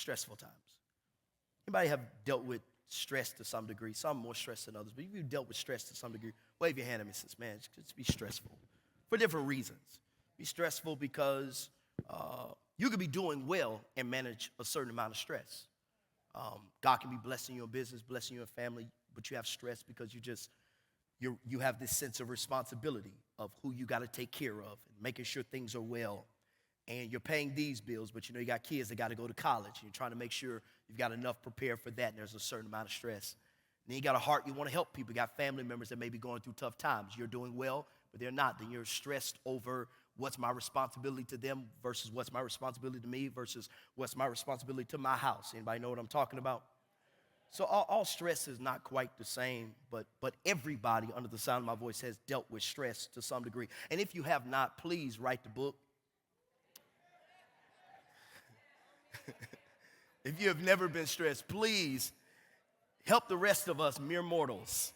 stressful times. Anybody have dealt with stress to some degree? Some more stress than others, but if you've dealt with stress to some degree, wave your hand at me and says, man, it's be stressful for different reasons. Be stressful because you could be doing well and manage a certain amount of stress. God can be blessing your business, blessing your family, but you have stress because you have this sense of responsibility of who you got to take care of and making sure things are well. And you're paying these bills, but you got kids that got to go to college. And you're trying to make sure you've got enough prepared for that, and there's a certain amount of stress. And then you got a heart, you want to help people. You got family members that may be going through tough times. You're doing well, but they're not. Then you're stressed over what's my responsibility to them versus what's my responsibility to me versus what's my responsibility to my house. Anybody know what I'm talking about? So all stress is not quite the same, but everybody under the sound of my voice has dealt with stress to some degree. And if you have not, please write the book. If you have never been stressed, please help the rest of us mere mortals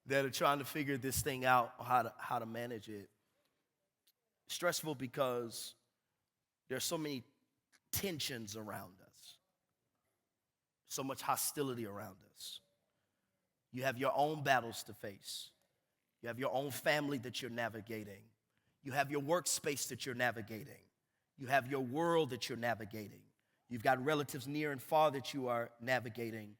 that are trying to figure this thing out, how to manage it. Stressful because there's so many tensions around us, so much hostility around us. You have your own battles to face. You have your own family that you're navigating. You have your workspace that you're navigating. You have your world that you're navigating. You've got relatives near and far that you are navigating.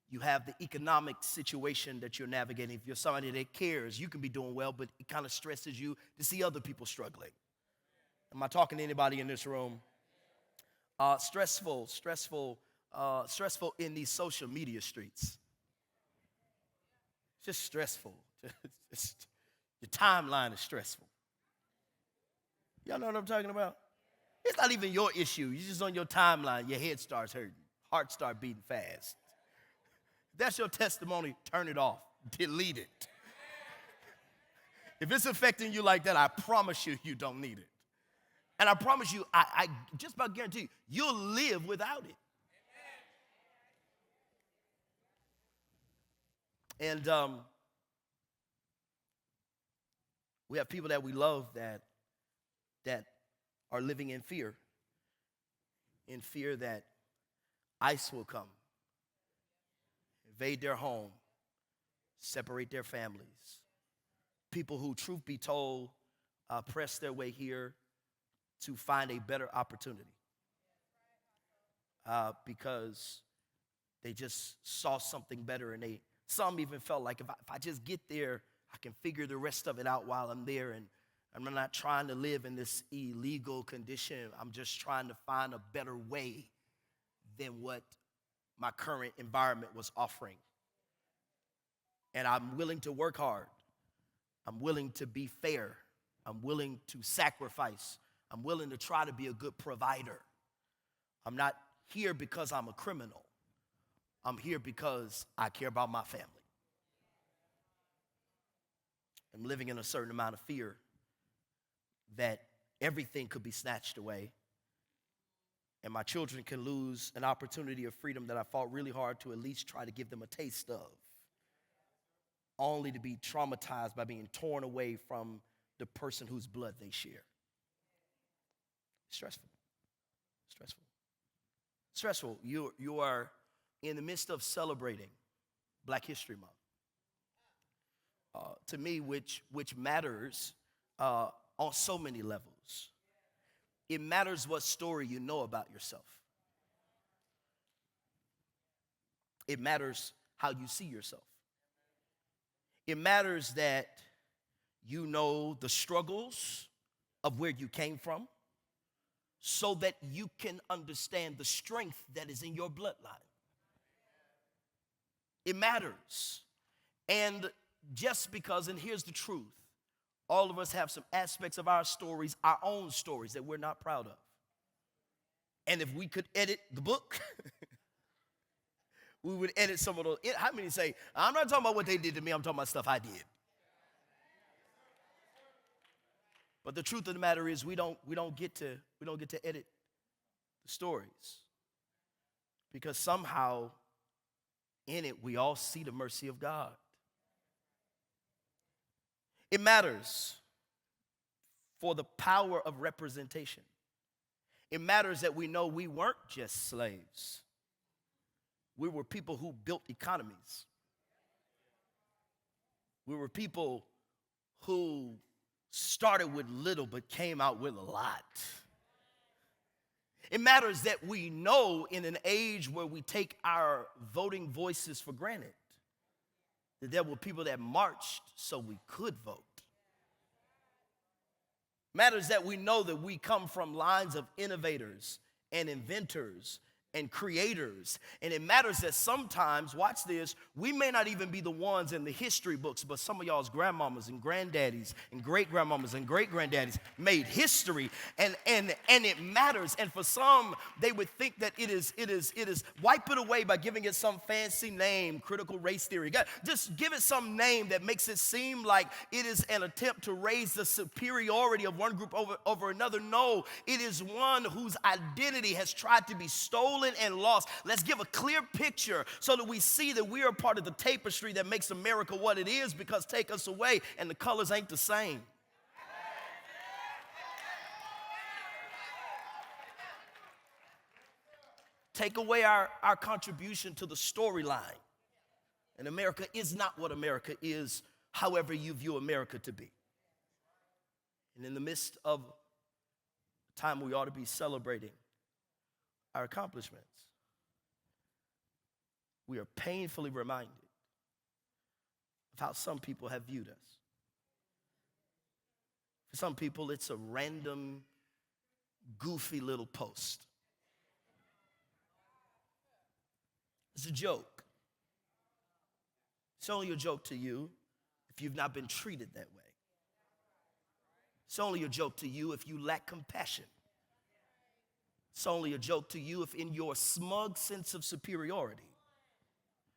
You have the economic situation that you're navigating. If you're somebody that cares, you can be doing well, but it kind of stresses you to see other people struggling. Am I talking to anybody in this room? Stressful in these social media streets. It's just stressful. Your timeline is stressful. Y'all know what I'm talking about? It's not even your issue. You're just on your timeline. Your head starts hurting. Heart starts beating fast. If that's your testimony, turn it off. Delete it. If it's affecting you like that, I promise you, you don't need it. And I promise you, I just about guarantee you, you'll live without it. And we have people that we love that are living in fear that ICE will come, invade their home, separate their families. People who, truth be told, press their way here to find a better opportunity because they just saw something better, and some even felt like if I just get there, I can figure the rest of it out while I'm there, and I'm not trying to live in this illegal condition. I'm just trying to find a better way than what my current environment was offering. And I'm willing to work hard. I'm willing to be fair. I'm willing to sacrifice. I'm willing to try to be a good provider. I'm not here because I'm a criminal. I'm here because I care about my family. I'm living in a certain amount of fear that everything could be snatched away and my children can lose an opportunity of freedom that I fought really hard to at least try to give them a taste of, only to be traumatized by being torn away from the person whose blood they share. Stressful. You are in the midst of celebrating Black History Month. To me, which matters on so many levels. It matters what story you know about yourself. It matters how you see yourself. It matters that you know the struggles of where you came from so that you can understand the strength that is in your bloodline. It matters. And just because, and here's the truth, all of us have some aspects of our stories, our own stories, that we're not proud of. And if we could edit the book, we would edit some of those. How many say, I'm not talking about what they did to me, I'm talking about stuff I did. But the truth of the matter is we don't get to edit the stories. Because somehow in it we all see the mercy of God. It matters for the power of representation. It matters that we know we weren't just slaves. We were people who built economies. We were people who started with little but came out with a lot. It matters that we know in an age where we take our voting voices for granted, that there were people that marched so we could vote. Matters that we know that we come from lines of innovators and inventors and creators. And it matters that sometimes, watch this, we may not even be the ones in the history books, but some of y'all's grandmamas and granddaddies and great-grandmamas and great-granddaddies made history. And it matters. And for some, they would think that it is wipe it away by giving it some fancy name, critical race theory. Just give it some name that makes it seem like it is an attempt to raise the superiority of one group over another. No, it is one whose identity has tried to be stolen and lost. Let's give a clear picture so that we see that we are part of the tapestry that makes America what it is, because take us away and the colors ain't the same. Take away our contribution to the storyline, and America is not what America is, however you view America to be. And in the midst of a time we ought to be celebrating our accomplishments, we are painfully reminded of how some people have viewed us. For some people, it's a random, goofy little post. It's a joke. It's only a joke to you if you've not been treated that way. It's only a joke to you if you lack compassion. It's only a joke to you if in your smug sense of superiority,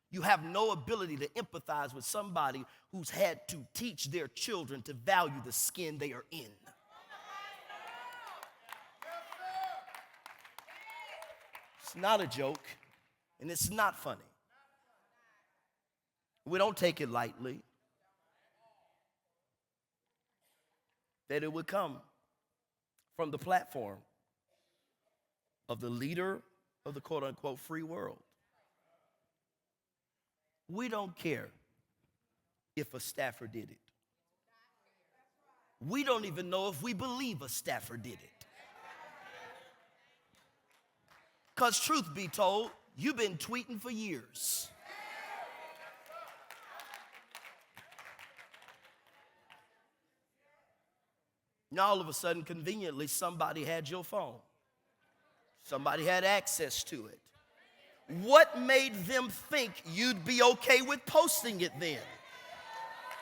you have no ability to empathize with somebody who's had to teach their children to value the skin they are in. It's not a joke, and it's not funny. We don't take it lightly that it would come from the platform of the leader of the quote-unquote free world. We don't care if a staffer did it. We don't even know if we believe a staffer did it. Because truth be told, you've been tweeting for years. Now all of a sudden, conveniently, somebody had your phone. Somebody had access to it. What made them think you'd be okay with posting it then?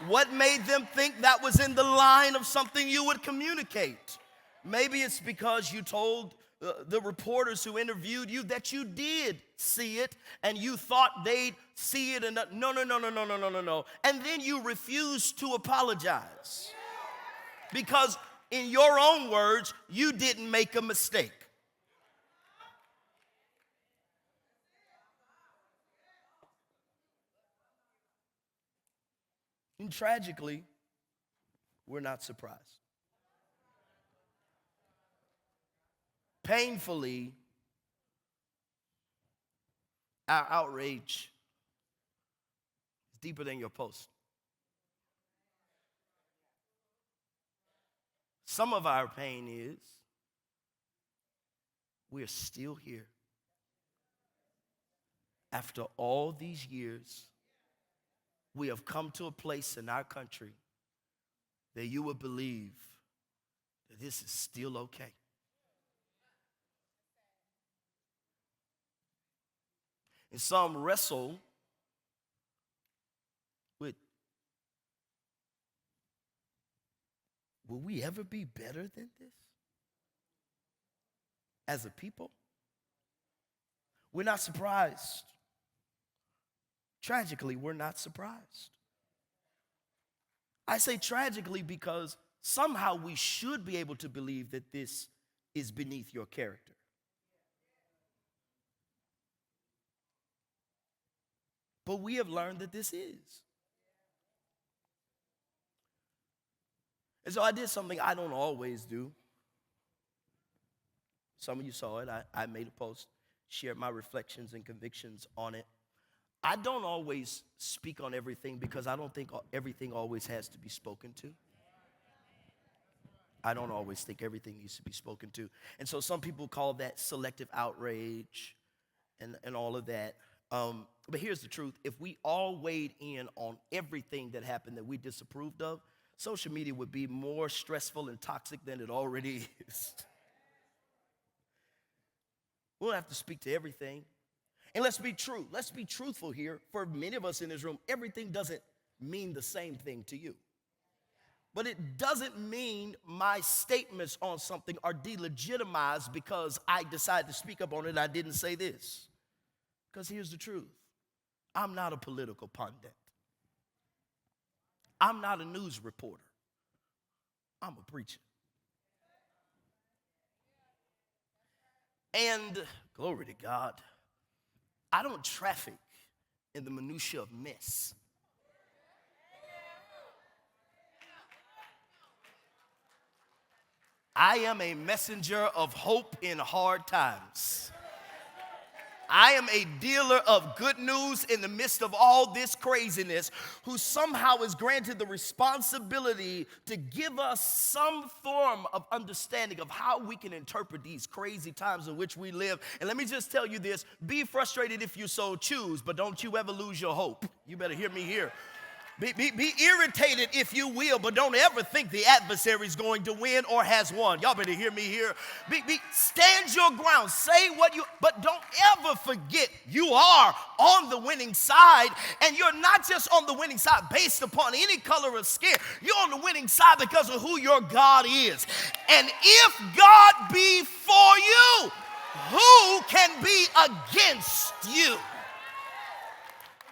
What made them think that was in the line of something you would communicate? Maybe it's because you told the reporters who interviewed you that you did see it and you thought they'd see it and no. And then you refused to apologize because in your own words, you didn't make a mistake. And tragically, we're not surprised. Painfully, our outrage is deeper than your post. Some of our pain is we're still here. After all these years, we have come to a place in our country that you would believe that this is still okay. And some wrestle with, will we ever be better than this? As a people? We're not surprised. Tragically, we're not surprised. I say tragically because somehow we should be able to believe that this is beneath your character. But we have learned that this is. And so I did something I don't always do. Some of you saw it. I made a post, shared my reflections and convictions on it. I don't always speak on everything because I don't think everything always has to be spoken to. I don't always think everything needs to be spoken to. And so some people call that selective outrage and all of that. But here's the truth. If we all weighed in on everything that happened that we disapproved of, social media would be more stressful and toxic than it already is. We don't have to speak to everything. And let's be true. Let's be truthful here. For many of us in this room, everything doesn't mean the same thing to you. But it doesn't mean my statements on something are delegitimized because I decided to speak up on it. I didn't say this. Because here's the truth. I'm not a political pundit. I'm not a news reporter. I'm a preacher. And, glory to God, I don't traffic in the minutia of mess. I am a messenger of hope in hard times. I am a dealer of good news in the midst of all this craziness, who somehow is granted the responsibility to give us some form of understanding of how we can interpret these crazy times in which we live. And let me just tell you this, be frustrated if you so choose, but don't you ever lose your hope. You better hear me here. Be irritated if you will, but don't ever think the adversary is going to win or has won. Y'all better hear me here. Stand your ground. Say what you, but don't ever forget you are on the winning side, and you're not just on the winning side based upon any color of skin. You're on the winning side because of who your God is. And if God be for you, who can be against you?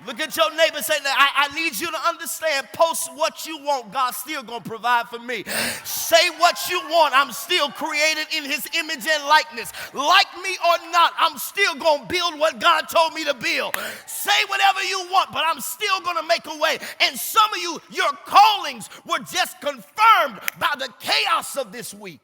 Look at your neighbor and say, I need you to understand, post what you want, God's still going to provide for me. Say what you want, I'm still created in his image and likeness. Like me or not, I'm still going to build what God told me to build. Say whatever you want, but I'm still going to make a way. And some of you, your callings were just confirmed by the chaos of this week.